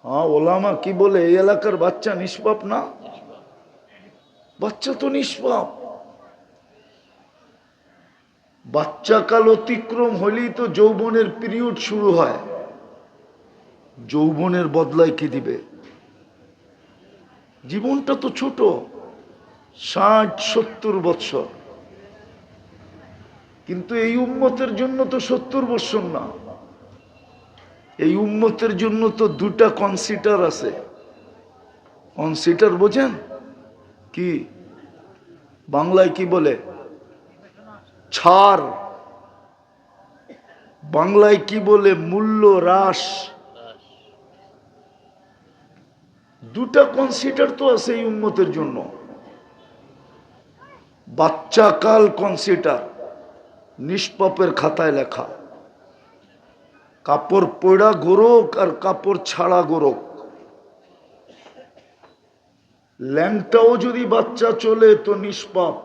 হ্যাঁ, ওলামা কি বলে এই এলাকার বাচ্চা নিষ্পাপ না? বাচ্চা তো নিষ্পাপ। বাচ্চাকাল অতিক্রম হলেই তো যৌবনের পিরিয়ড শুরু হয়। যৌবনের বদলায় কি দিবে? জীবনটা তো ছোট, 60-70 বৎসর। কিন্তু এই উম্মতের জন্য তো 70 বৎসর না। এই উম্মতের জন্য তো দুটা কনসিডার আছে। কনসিডার বোঝেন কি? বাংলায় কি বলে? ছাড়। বাংলায় কি বলে? মূল্য হ্রাস। দুটা কনসিডার তো আছে এই উম্মতের জন্য। বাচ্চাকাল কনসিডার নিষ্পাপের খাতায় লেখা, কাপড় পড়া গোরক আর কাপড় ছাড়া গোরক। ল্যাংটাও যদি বাচ্চা চলে তো নিষ্পাপ,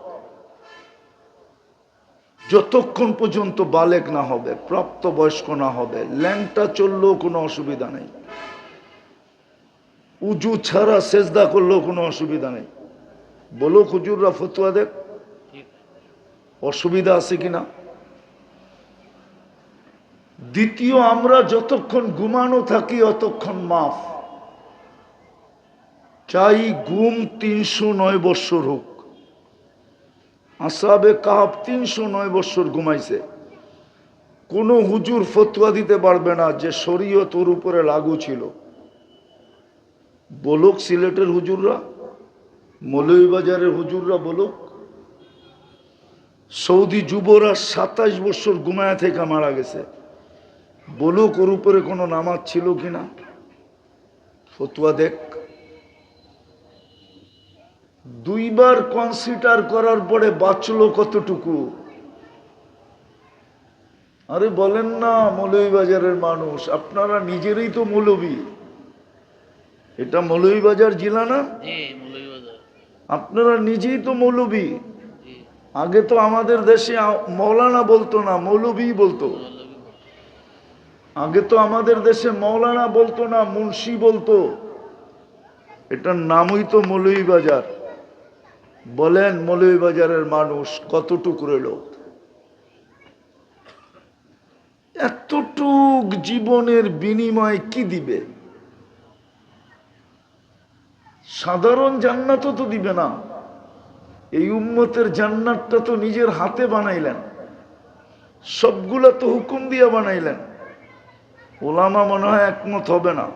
যতক্ষণ পর্যন্ত বালেক না হবে, প্রাপ্ত বয়স্ক না হবে। ল্যাংটা চললেও কোনো অসুবিধা নেই, উজু ছাড়া সেজদা করলেও কোনো অসুবিধা নেই। বলো হুজুররা, ফতুয়া দেখ, অসুবিধা আছে কিনা? দ্বিতীয়, আমরা যতক্ষণ ঘুমানো থাকি অতক্ষণ মাফ। চাই ঘুম 309 বৎসর হোক। আসহাবে কাহাব 309 বৎসর ঘুমাইছে। কোন হুজুর ফতোয়া দিতে পারবে না যে শরীয়ত ওর উপরে লাগু ছিল। বলুক সিলেটের হুজুররা, মৌলভীবাজারের হুজুররা বলুক। সৌদি যুবরা 27 বৎসর ঘুমায়া থেকে মারা গেছে। বলুক ওর উপরে কোনো নামাজ ছিল কিনা, ফতোয়া দেখ। দুইবার কনসিডার করার পরে বাঁচলো কতটুকু? আরে বলেন না, মৌলভীবাজারের মানুষ আপনারা নিজেরই তো মৌলভী। এটা মৌলভীবাজার জেলা না? আপনারা নিজেই তো মৌলভী। আগে তো আমাদের দেশে মৌলানা বলতো না, মৌলভী বলতো। আগে তো আমাদের দেশে মৌলানা বলতো না, মুন্সি বলতো। এটার নামই তো মৌলভীবাজার। বলেন মৌলভীবাজারের মানুষ কতটুকু রইল? এতটুক জীবনের বিনিময় কি দিবে? সাধারণ জান্নাতও তো দিবে না। এই উম্মতের জান্নাতটা তো নিজের হাতে বানাইলেন, সবগুলা তো হুকুম দিয়ে বানাইলেন। ওলামা মনে হয় একমত হবে না।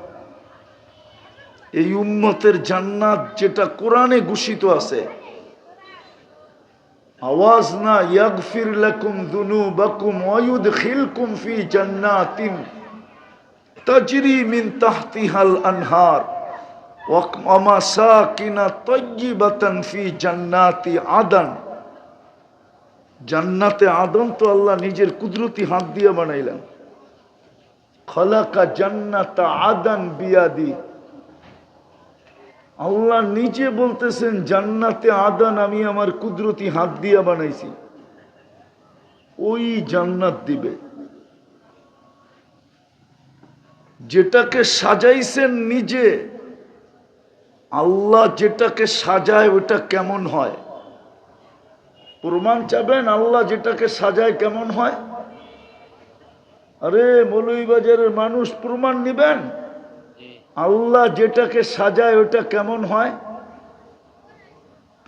এই উম্মতের জান্নাত যেটা কোরআনে ঘোষিত আছে, আওয়াজ না, ইয়াগফির লাকুম যুনুবাকুম ওয়া ইউদখিলকুম ফি জান্নাতিন তাজরি মিন তাহতিহাল আনহার ওয়া মাসাকিন তাইয়্যিবাতান ফি জান্নাতি আদন। জান্নাতে আদন তো আল্লাহ নিজের কুদরতি হাত দিয়ে বানাইলেন। খালাকা জান্নাতা আদন বিয়াদি। আল্লাহ নিজে বলতেছেন জান্নাতে আদন আমি আমার কুদরতি হাত দিয়ে বানাইছি। ওই জান্নাত দিবে যেটাকে সাজাইছেন নিজে। আল্লাহ যেটাকে সাজায় ওটা কেমন হয়? প্রমাণ চাবেন আল্লাহ যেটাকে সাজায় কেমন হয়? আরে মৌলভীবাজারের মানুষ প্রমাণ নিবেন, আল্লাহ যেটাকে সাজায় ওটা কেমন হয়?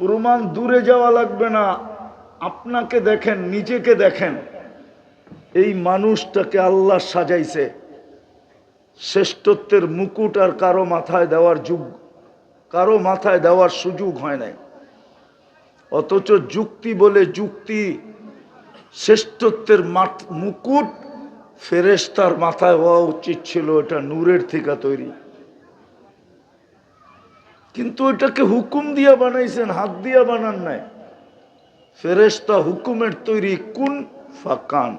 প্রমাণ দূরে যাওয়া লাগবে না, আপনাকে দেখেন, নিজেকে দেখেন। এই মানুষটাকে আল্লাহ সাজাইছে, শ্রেষ্ঠত্বের মুকুট আর কারো মাথায় দেওয়ার সুযোগ হয় নাই। অথচ যুক্তি বলে যুক্তি, শ্রেষ্ঠত্বের মুকুট ফেরেশতার মাথায় হওয়া উচিত ছিল, এটা নূরের থেকে তৈরি। কিন্তু এটাকে হুকুম দিয়া বানাইছেন, হাত দিয়া বানান নাই। ফেরেশতা হুকুমের তৈরি, কুন ফাকান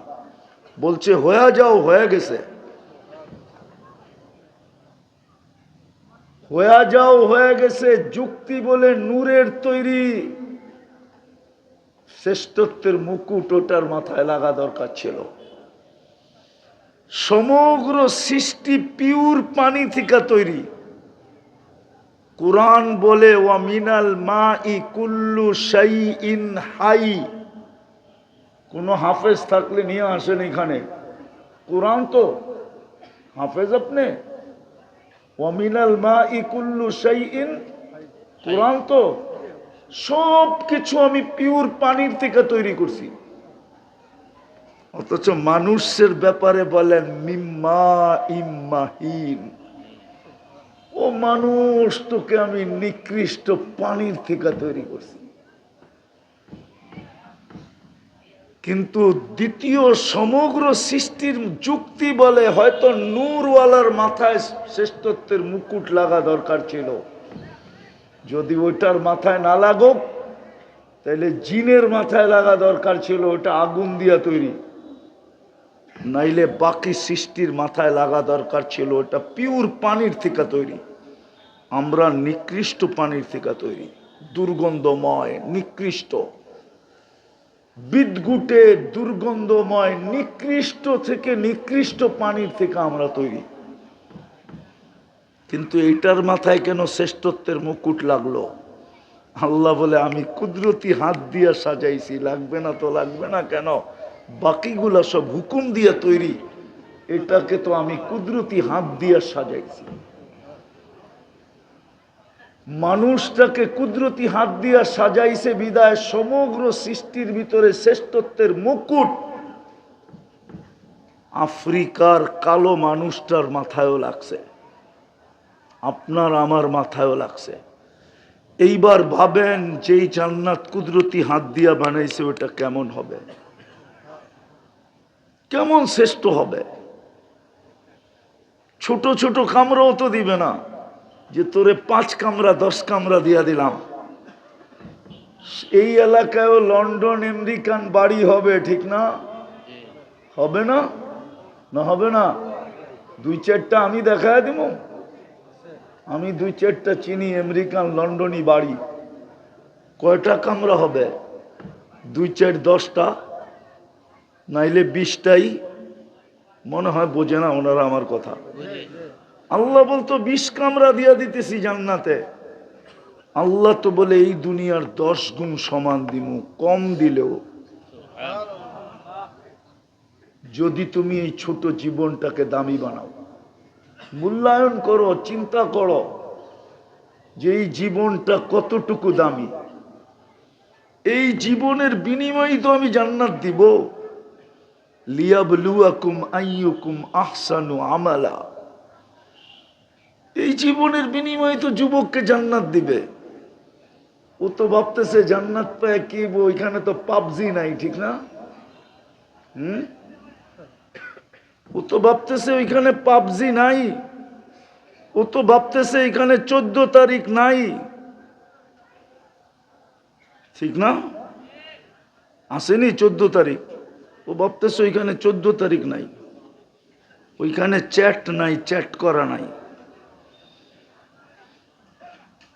বলছে হয়ে যাও, হয়ে গেছে। হয়ে যাও, হয়ে গেছে। যুক্তি বলে নূরের তৈরি, শ্রেষ্ঠত্বের মুকুট ওটার মাথায় লাগা দরকার ছিল। সমগ্র সৃষ্টি পিওর পানি থেকে তৈরি। কুরআন বলে ওয়া মিনাল মাই কুল্লু শাইইন হাই। কোন হাফেজ থাকলে নিয়ে আসেন এখানে, কুরআন তো হাফেজ আপনি। ওয়া মিনাল মাই কুল্লু শাইইন, কুরআন তো। সব কিছু আমি পিওর পানির থেকে তৈরি করছি। অথচ মানুষের ব্যাপারে বলেন মিম্মা ইম্মাহিন। ও মানুষ, তোকে আমি নিকৃষ্ট পানির থেকে তৈরি করছি। কিন্তু দ্বিতীয় সমগ্র সৃষ্টির যুক্তি বলে হয়তো নূরওয়ালার মাথায় শ্রেষ্ঠত্বের মুকুট লাগা দরকার ছিল। যদি ওইটার মাথায় না লাগুক তাহলে জিনের মাথায় লাগা দরকার ছিল, ওটা আগুন দিয়া তৈরি। নাইলে বাকি সৃষ্টির মাথায় লাগা দরকার ছিল, ওটা পিওর পানির থেকে তৈরি। আমরা নিকৃষ্ট পানির থেকে তৈরি, দুর্গন্ধময়, নিকৃষ্ট, বিদঘুটে, দুর্গন্ধময়, নিকৃষ্ট থেকে নিকৃষ্ট পানির থেকে আমরা তৈরি। কিন্তু এটার মাথায় কেন শ্রেষ্ঠত্বের মুকুট লাগলো? আল্লাহ বলে আমি কুদরতি হাত দিয়া সাজাইছি। লাগবে না তো লাগবে না কেন? বাকিগুলা সব হুকুম দিয়া তৈরি, এটাকে তো আমি কুদরতি হাত দিয়া সাজাইছি। মানুষটাকে কুদরতি হাত দিয়া সাজাইছে বিদায় সমগ্র সৃষ্টির ভিতরে শ্রেষ্ঠত্বের মুকুট আফ্রিকার কালো মানুষটার মাথায়ও লাগছে, আপনার আমার মাথায়ও লাগছে। এইবার ভাবেন যেই জান্নাত কুদরতি হাত দিয়া বানাইছে ওটা কেমন হবে, কেমন শ্রেষ্ঠ হবে। ছোট ছোট কামরাও তো দিবে না যে তোরে 5 কামরা 10 কামরা দিয়া দিলাম। এই এলাকায়ও লন্ডন আমেরিকান বাড়ি হবে, ঠিক না? হবে না? না হবে না? 2-4টা আমি দেখায় দিব। আমি 2-4টা চিনি আমেরিকান লন্ডনী বাড়ি। কয়টা কামরা হবে? 2-4-10টা, নাইলে 20টাই। মনে হয় বোঝে না ওনারা আমার কথা। আল্লাহ বলতো 20 কামরা দিয়া দিতেছি জান্নাতে। আল্লাহ তো বলে এই দুনিয়ার 10 গুণ সমান দিমু, কম দিলেও। যদি তুমি এই ছোট জীবনটাকে দামি বানাও, মূল্যায়ন করো, চিন্তা করো যে এই জীবনটা কতটুকু দামি। এই জীবনের বিনিময়ে তো আমি জান্নাত দিব। লিয়াবলুয়াকুম আইয়ুকুম আহসানু আমালা। এই জীবনের বিনিময়ে তো যুবককে জান্নাত দিবে। ও তো ভাবতেছে জান্নাত পায় কি, ওইখানে তো পাবজি নাই, ঠিক না? ও তো ভাবতেছে ওইখানে পাবজি নাই। ও তো ভাবতেছে এখানে 14 তারিখ নাই, ঠিক না? আসেনি 14 তারিখ। ও ভাবতেছে ওইখানে 14 তারিখ নাই, ওইখানে চ্যাট নাই, চ্যাট করা নাই।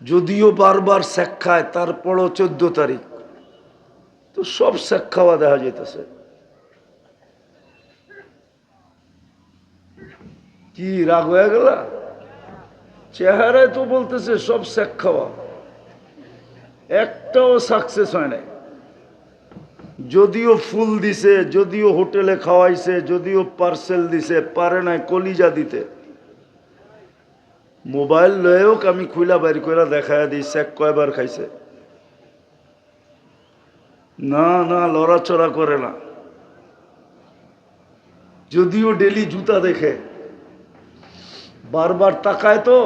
যদিও বারবার শেখ খায়, তারপরও 14 তারিখ তো সব শেখ খাওয়া দেখা যেতেছে। কি রাগ হয়ে গেল? চেহারায় তো বলতেছে সব শেখ খাওয়া, একটাও সাকসেস হয় নাই। যদিও ফুল দিছে, যদিও হোটেলে খাওয়াইছে, যদিও পার্সেল দিছে, পারে নাই কলিজা দিতে। মোবাইল লয়েও আমি খুলা বাইর করে দেখায় দিই শেখ কয়বার খাইছে। না না, লড়াচড়া করে না। যদিও ডেলি জুতা দেখে, বারবার তাকায় তো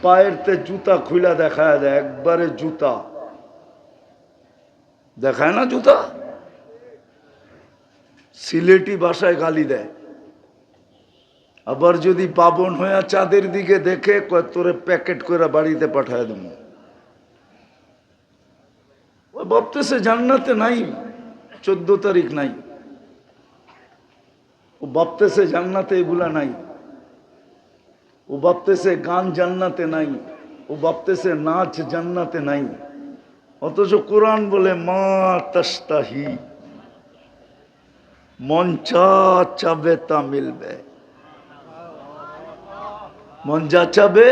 পায়ের তে জুতা খুলা দেখায় দেয়, একবারে জুতা দেখায় না, জুতা। সিলেটি ভাষায় গালি দেয়। আবার যদি পাবন হইয়া চাঁদের দিকে দেখে কয় তোরে প্যাকেট করে বাড়িতে পাঠায় দেব। ও ভাবতেছে জান্নাতে নাই, 14 তারিখ নাই। ও ভাবতেছে জান্নাতে এগুলা নাই। ও ভাবতেছে গান জান্নাতে নাই। ও ভাবতেছে নাচ জান্নাতে নাই। অথচ কোরআন বলে মা তাস্তাহি, মন যা চাবে তা মিলবে, মন যা চাবে